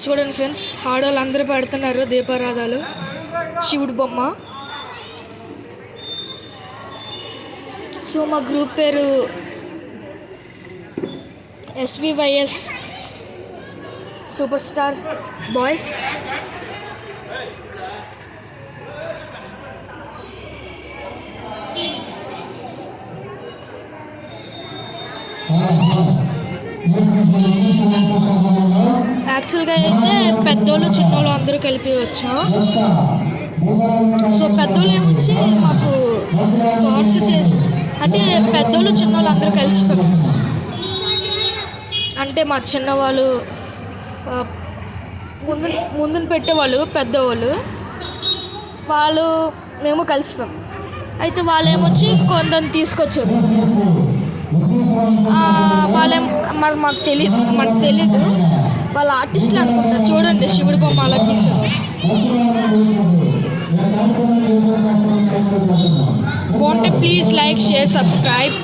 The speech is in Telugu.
చూడండి ఫ్రెండ్స్, ఆడవాళ్ళు అందరూ పెడుతున్నారు దీపారాధాలు. శివుడు బొమ్మ. సో మా గ్రూప్ పేరు SVYS సూపర్ స్టార్ బాయ్స్. యాక్చువల్గా అయితే పెద్దోళ్ళు చిన్నోళ్ళు అందరూ కలిపి వచ్చాం. సో పెద్దోళ్ళు ఏమొచ్చి మాకు స్పాట్స్ చేసి, అంటే పెద్దోళ్ళు చిన్నోళ్ళు అందరూ కలిసి, అంటే మా చిన్నవాళ్ళు ముందున పెట్టేవాళ్ళు పెద్దవాళ్ళు, వాళ్ళు మేము కలిసిపోయాం. అయితే వాళ్ళేమొచ్చి కొందరు తీసుకొచ్చారు. మరి మనకు తెలీదు, వాళ్ళ ఆర్టిస్టులు అనుకుంటారు. చూడండి శివుడి బొమ్మ అలా గీస్తారు. బాగుంటే ప్లీజ్ లైక్, షేర్, సబ్స్క్రైబ్.